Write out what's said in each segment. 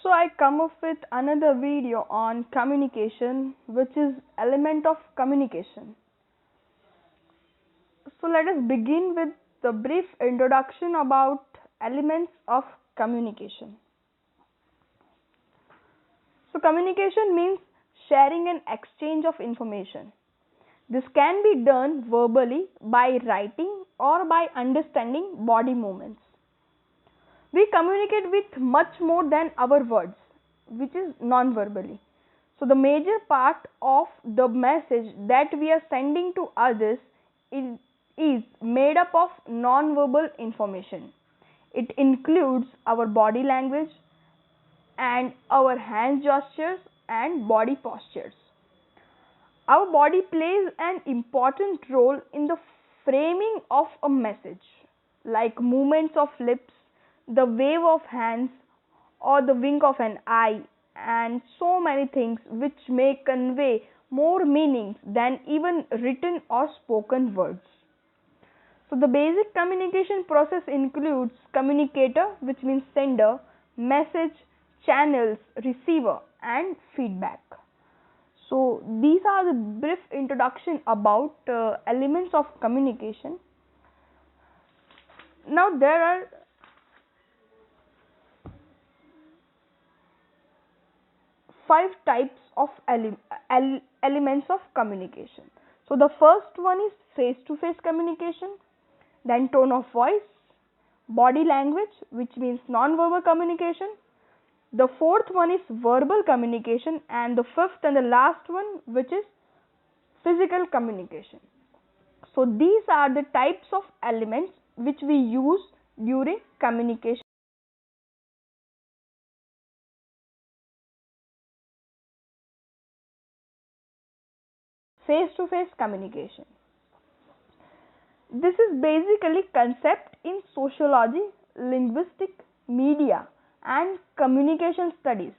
So I come up with another video on communication, which is element of communication. So let us begin with the brief introduction about elements of communication. So communication means sharing and exchange of information. This can be done verbally by writing or by understanding body movements. We communicate with much more than our words, which is non-verbally. So the major part of the message that we are sending to others is made up of non-verbal information. It includes our body language and our hand gestures and body postures. Our body plays an important role in the framing of a message, like movements of lips, the wave of hands, or the wink of an eye, and so many things which may convey more meanings than even written or spoken words. So the basic communication process includes communicator, which means sender, message, channels, receiver, and feedback. So these are the brief introduction about elements of communication. Now there are five types of elements of communication. So the first one is face-to-face communication, then tone of voice, body language, which means non-verbal communication. The fourth one is verbal communication, and the fifth and the last one, which is physical communication. So these are the types of elements which we use during communication. Face-to-face communication. This is basically concept in sociology, linguistic, media and communication studies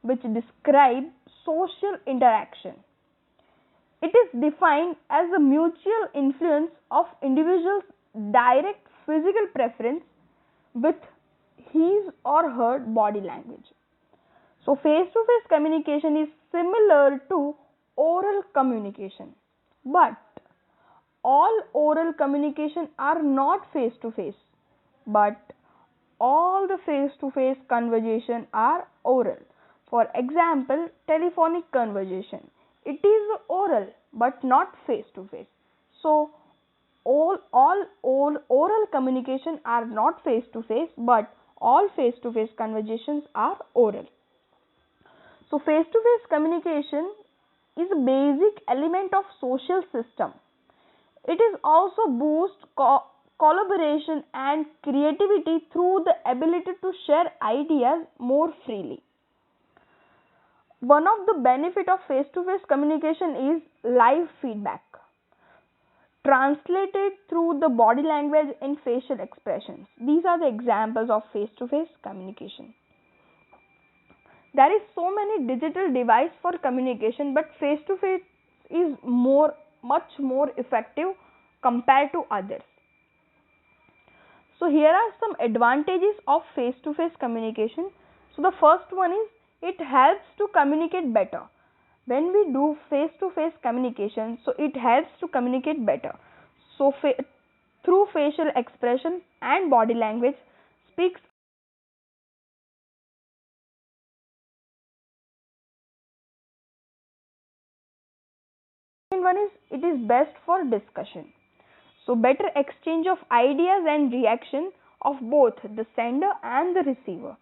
which describe social interaction. It is defined as the mutual influence of individuals' direct physical preference with his or her body language. So face-to-face communication is similar to oral communication, but all oral communication are not face-to-face, but all the face-to-face conversation are oral. For example, telephonic conversation. It is oral but not face-to-face. So all oral communication are not face-to-face, but all face-to-face conversations are oral. So face-to-face communication is a basic element of social system. It is also boost collaboration and creativity through the ability to share ideas more freely. One of the benefit of face-to-face communication is live feedback, translated through the body language and facial expressions. These are the examples of face-to-face communication. There is so many digital device for communication, but face-to-face is much more effective compared to others. So here are some advantages of face-to-face communication. So the first one is it helps to communicate better. When we do face-to-face communication, so it helps to communicate better. So through facial expression and body language speaks. Second one is it is best for discussion. So better exchange of ideas and reaction of both the sender and the receiver.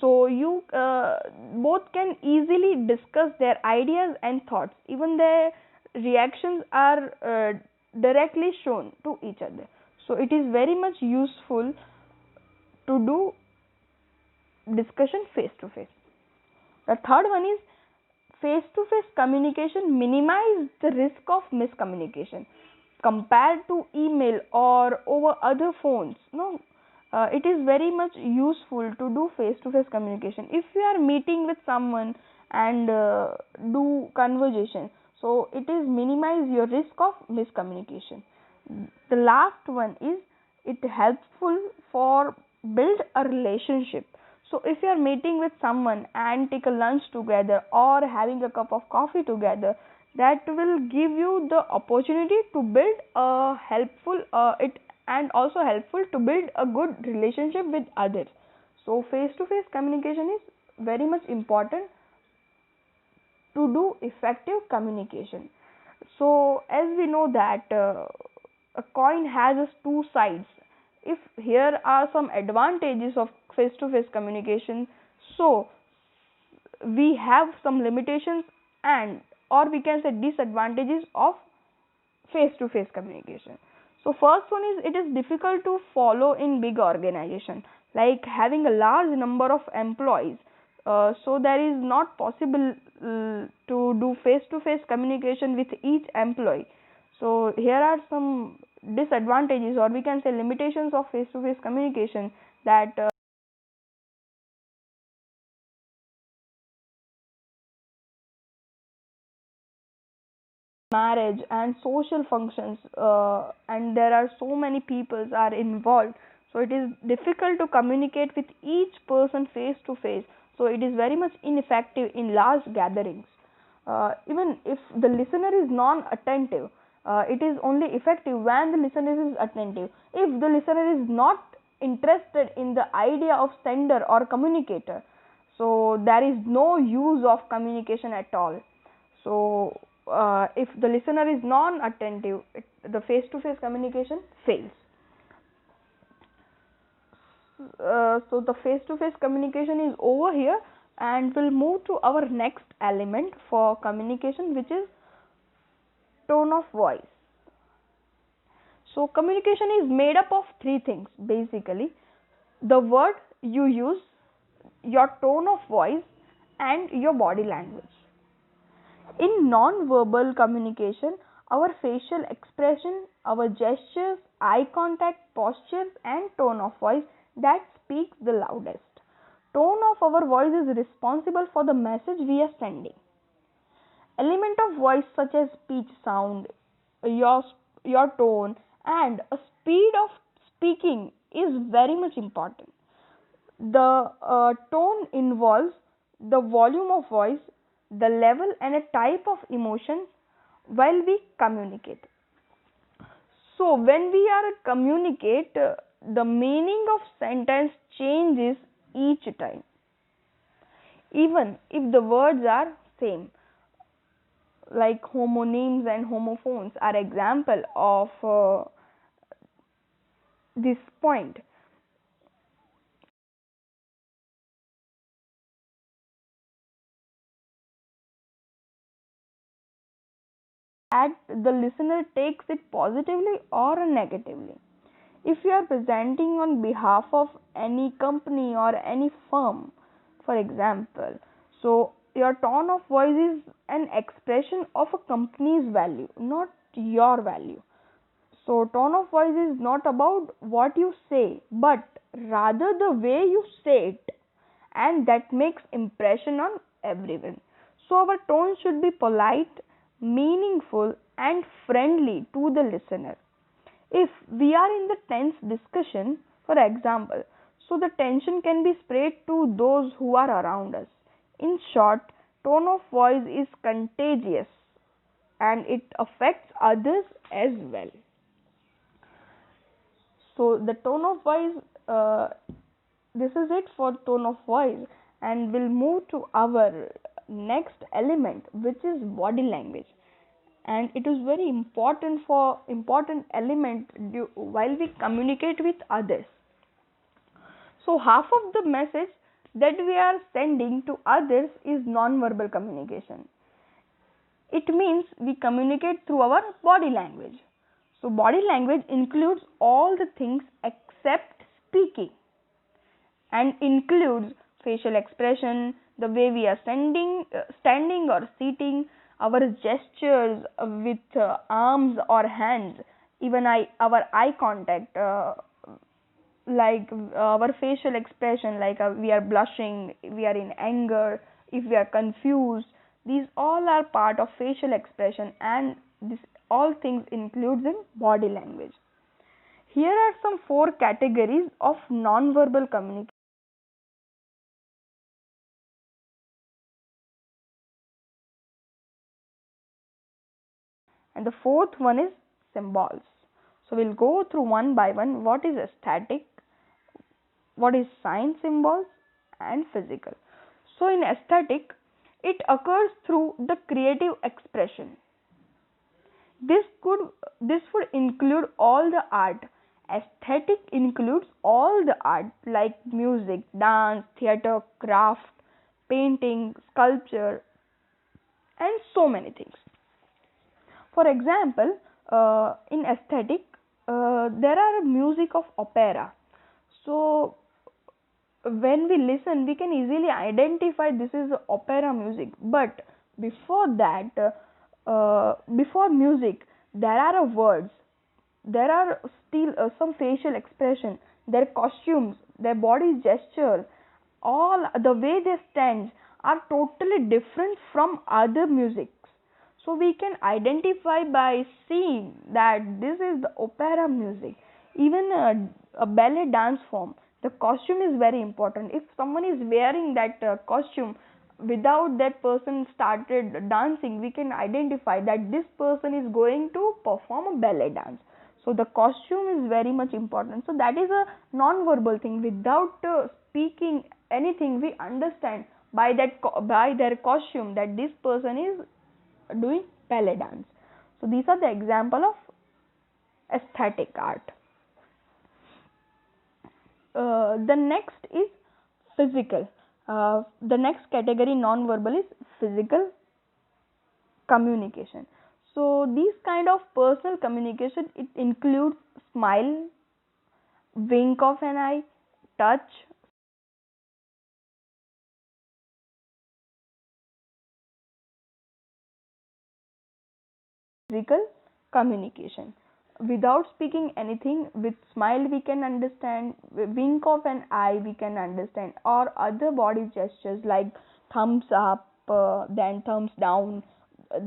So you both can easily discuss their ideas and thoughts. Even their reactions are directly shown to each other. So it is very much useful to do discussion face to face. The third one is face to face communication minimize the risk of miscommunication compared to email or over other phones. No, it is very much useful to do face to face communication. If you are meeting with someone and do conversation, so it is minimize your risk of miscommunication. The last one is it helpful for build a relationship. So if you are meeting with someone and take a lunch together or having a cup of coffee together, that will give you the opportunity to build a helpful it and also helpful to build a good relationship with others. So face to face communication is very much important to do effective communication. So as we know that a coin has its two sides. If here are some advantages of face to face communication, so we have some limitations and or we can say disadvantages of face to face communication. So first one is it is difficult to follow in big organization, like having a large number of employees. So there is not possible to do face to face communication with each employee. So here are some disadvantages or we can say limitations of face to face communication, that marriage and social functions, and there are so many peoples are involved, so it is difficult to communicate with each person face to face. So it is very much ineffective in large gatherings. Even if the listener is non attentive, it is only effective when the listener is attentive. If the listener is not interested in the idea of sender or communicator, so there is no use of communication at all. So if the listener is non attentive, the face to face communication fails. So the face to face communication is over here, and we'll move to our next element for communication, which is tone of voice. So communication is made up of three things basically: the word you use, your tone of voice, and your body language. In non-verbal communication, our facial expression, our gestures, eye contact, postures, and tone of voice that speaks the loudest. Tone of our voice is responsible for the message we are sending. Element of voice such as pitch, sound, your your tone, and a speed of speaking is very much important. The tone involves the volume of voice, the level and a type of emotion while we communicate. So when we are communicate, the meaning of sentence changes each time, even if the words are same. Like homonyms and homophones are example of this point. That the listener takes it positively or negatively. If you are presenting on behalf of any company or any firm, for example, so your tone of voice is an expression of a company's value, not your value. So tone of voice is not about what you say, but rather the way you say it, and that makes impression on everyone. So our tone should be polite, meaningful, and friendly to the listener. If we are in the tense discussion, for example, so the tension can be spread to those who are around us. In short, tone of voice is contagious and it affects others as well. So the tone of voice, this is it for tone of voice, and we'll move to our next element, which is body language. And it is very important element while we communicate with others. So half of the message that we are sending to others is non-verbal communication. It means we communicate through our body language. So body language includes all the things except speaking, and includes facial expression, the way we are standing or sitting, our gestures with arms or hands, even our eye contact, like our facial expression, like we are blushing, we are in anger, if we are confused. These all are part of facial expression, and this all things includes in body language. Here are some four categories of non-verbal communication. and the fourth one is symbols. So we'll go through one by one. What is aesthetic, what is sign, symbols, and physical. So in aesthetic, it occurs through the creative expression. This would include all the art. Aesthetic includes all the art like music, dance, theater, craft, painting, sculpture, and so many things. For example, in aesthetic, there are music of opera. So when we listen, we can easily identify this is opera music. But before that, before music, there are words, there are still some facial expression, their costumes, their body gesture, all the way they stand are totally different from other musics. So we can identify by seeing that this is the opera music. Even a ballet dance form, the costume is very important. If someone is wearing that costume without that person started dancing, we can identify that this person is going to perform a ballet dance. So the costume is very much important. So that is a non-verbal thing. Without speaking anything, we understand by by their costume that this person is doing ballet dance. So these are the example of aesthetic art. The next is physical. The next category non-verbal is physical communication. So these kind of personal communication, it includes smile, wink of an eye, touch, physical communication. Without speaking anything, with smile we can understand, wink of an eye we can understand, or other body gestures like thumbs up, then thumbs down,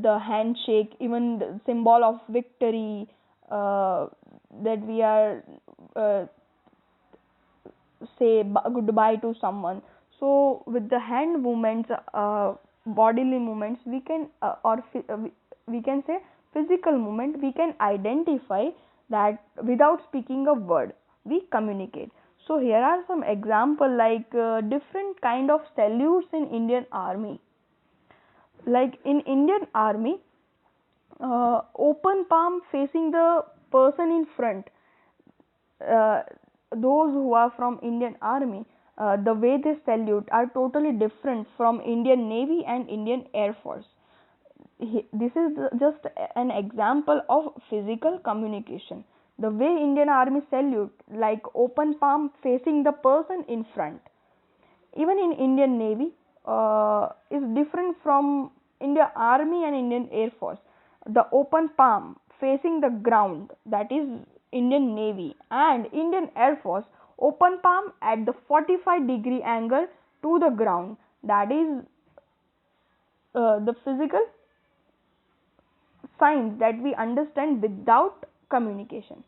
the handshake, even the symbol of victory, that we are say goodbye to someone. So with the hand movements, bodily movements, we can we can say physical movement, we can identify that without speaking a word we communicate. So here are some example like different kind of salutes in Indian Army. Like in Indian Army, open palm facing the person in front, uh, those who are from Indian Army, the way they salute are totally different from Indian Navy and Indian Air Force. This is just an example of physical communication. The way Indian Army salute, like open palm facing the person in front. Even in Indian Navy, is different from Indian Army and Indian Air Force. The open palm facing the ground, that is Indian Navy, and Indian Air Force, open palm at the 45-degree angle to the ground, that is the physical signs that we understand without communication.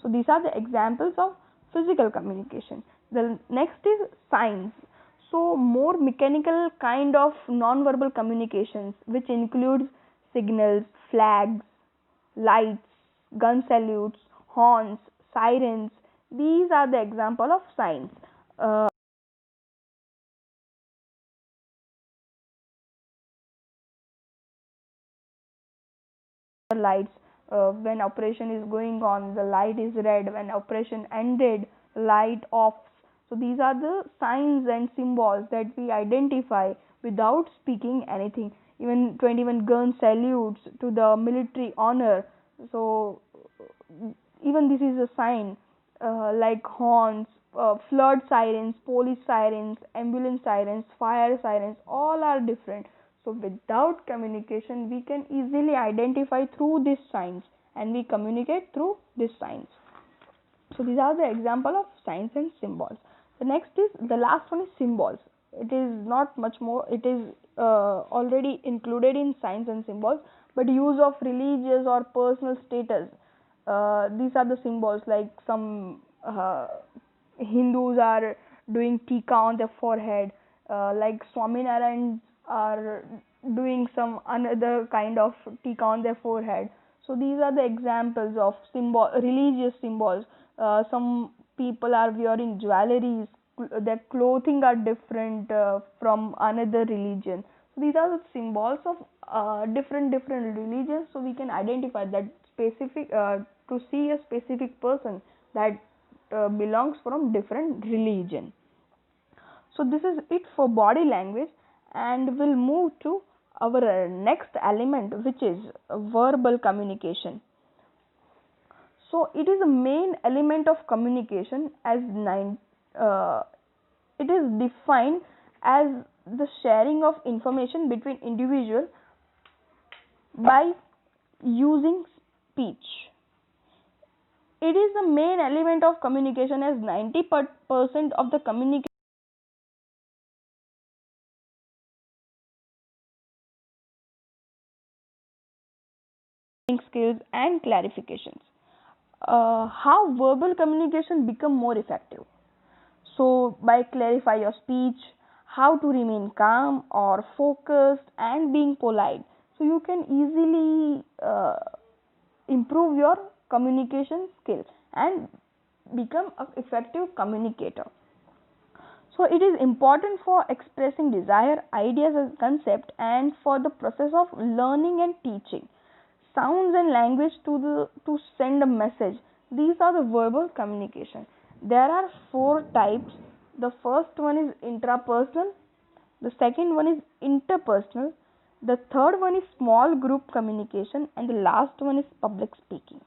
So these are the examples of physical communication. The next is signs. So more mechanical kind of non-verbal communications, which includes signals, flags, lights, gun salutes, horns, sirens. These are the example of signs. Uh, Lights, when operation is going on, the light is red. When operation ended, light off. So these are the signs and symbols that we identify without speaking anything. Even 21 gun salutes to the military honor. So even this is a sign, like horns, flood sirens, police sirens, ambulance sirens, fire sirens, all are different. So without communication, we can easily identify through these signs, and we communicate through these signs. So these are the example of signs and symbols. The next is, the last one is symbols. It is not much more. It is already included in signs and symbols, but use of religious or personal status. These are the symbols, like some Hindus are doing tika on their forehead, like Swaminarayan are doing some another kind of tika on their forehead. So these are the examples of religious symbols. Some people are wearing jewelries, their clothing are different from another religion. So these are the symbols of different religions. So we can identify that specific to see a specific person that belongs from different religion. So this is it for body language, and we'll move to our next element, which is verbal communication. So it is a main element of communication as it is defined as the sharing of information between individuals by using speech. It is the main element of communication as 90% of the communication skills and clarifications. How verbal communication become more effective? So by clarify your speech, how to remain calm or focused and being polite. So you can easily improve your communication skills and become an effective communicator. So it is important for expressing desire, ideas and concept, and for the process of learning and teaching. Sounds and language to send a message. These are the verbal communication. There are four types. The first one is intrapersonal, the second one is interpersonal, the third one is small group communication, and the last one is public speaking.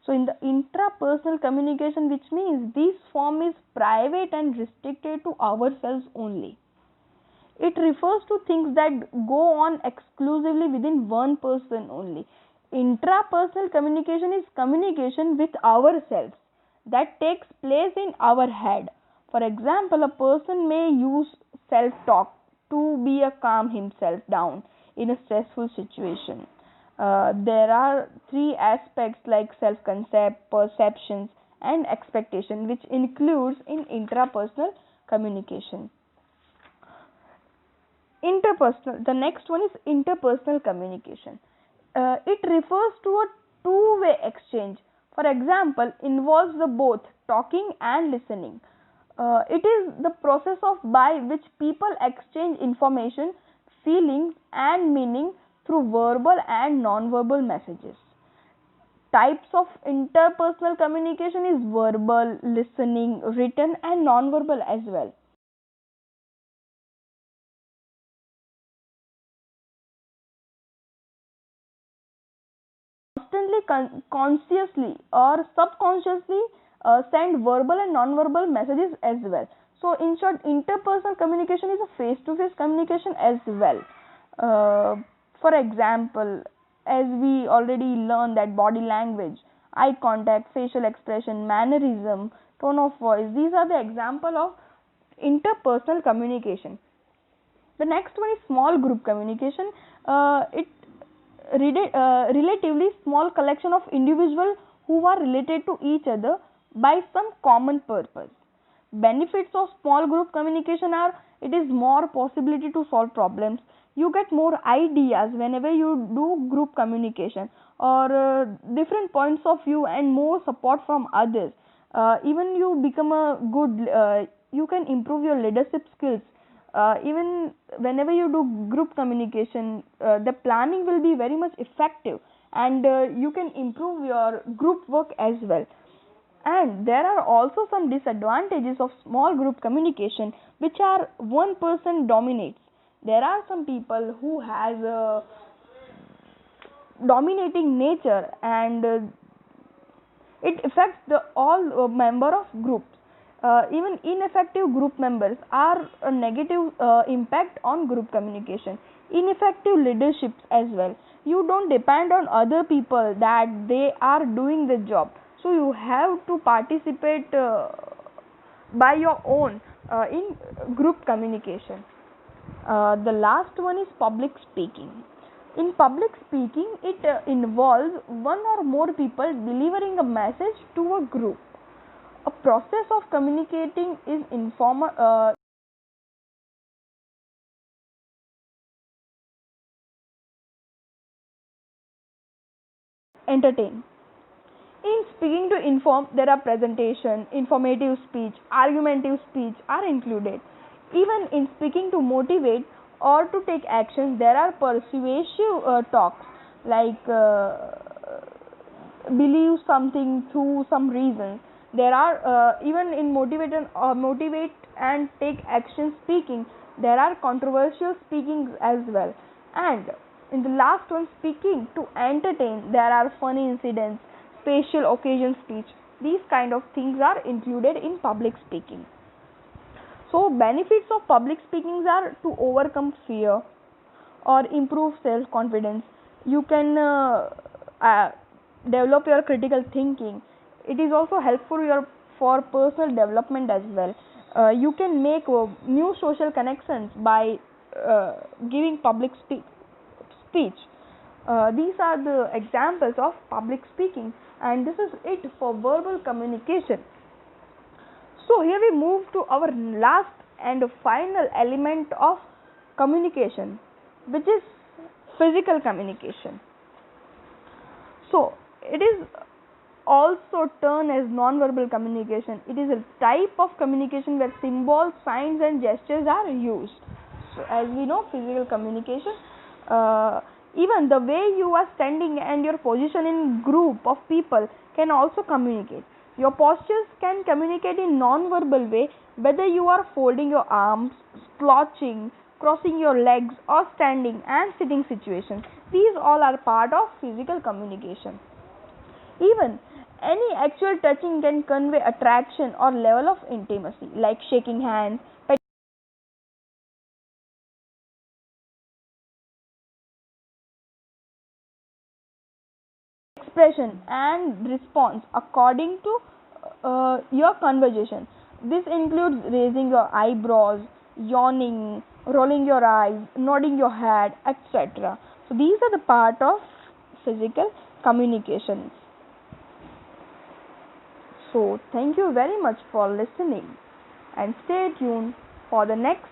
So in the intrapersonal communication, which means this form is private and restricted to ourselves only. It refers to things that go on exclusively within one person only. Intrapersonal communication is communication with ourselves that takes place in our head. For example, a person may use self talk to be a calm himself down in a stressful situation. There are three aspects like self concept, perceptions, and expectation, which includes in intrapersonal communication. Interpersonal, the next one is interpersonal communication. It refers to a two-way exchange. For example, involves the both talking and listening. It is the process of by which people exchange information, feelings and meaning through verbal and non-verbal messages. Types of interpersonal communication is verbal, listening, written and non-verbal as well. Constantly, consciously or subconsciously send verbal and non-verbal messages as well. So in short, interpersonal communication is a face-to-face communication as well. uh, for example, as we already learned that body language, eye contact, facial expression, mannerism, tone of voice, these are the example of interpersonal communication. The next one is small group communication. It relatively small collection of individuals who are related to each other by some common purpose. Benefits of small group communication are: it is more possibility to solve problems. You get more ideas whenever you do group communication, or different points of view and more support from others. Even you become a good, you can improve your leadership skills. Even whenever you do group communication, the planning will be very much effective, and you can improve your group work as well. And there are also some disadvantages of small group communication, which are one person dominates. There are some people who has a dominating nature, and it affects the all member of groups. Even ineffective group members are a negative impact on group communication. Ineffective leaderships as well. You don't depend on other people that they are doing the job, so you have to participate by your own in group communication. The last one is public speaking. In public speaking, it involves one or more people delivering a message to a group. A process of communicating is informal. entertain. In speaking to inform, there are presentation, informative speech, argumentative speech are included. Even in speaking to motivate or to take actions, there are persuasive talks like believe something through some reasons. There are even in motivate and take action speaking, there are controversial speakings as well. And in the last one, speaking to entertain, there are funny incidents, special occasion speech. These kind of things are included in public speaking. So benefits of public speaking are to overcome fear or improve self confidence. You can develop your critical thinking. It is also helpful for personal development as well. You can make new social connections by giving public speech. These are the examples of public speaking, and this is it for verbal communication. So here we move to our last and final element of communication, which is physical communication. So it is also termed as non-verbal communication. It is a type of communication where symbols, signs and gestures are used. So as we know, physical communication, even the way you are standing and your position in group of people can also communicate. Your postures can communicate in non-verbal way, whether you are folding your arms, slouching, crossing your legs or standing and sitting situations. These all are part of physical communication. Even any actual touching can convey attraction or level of intimacy, like shaking hands, expression and response according to your conversation. This includes raising your eyebrows, yawning, rolling your eyes, nodding your head, etc. So these are the part of physical communications. So thank you very much for listening and stay tuned for the next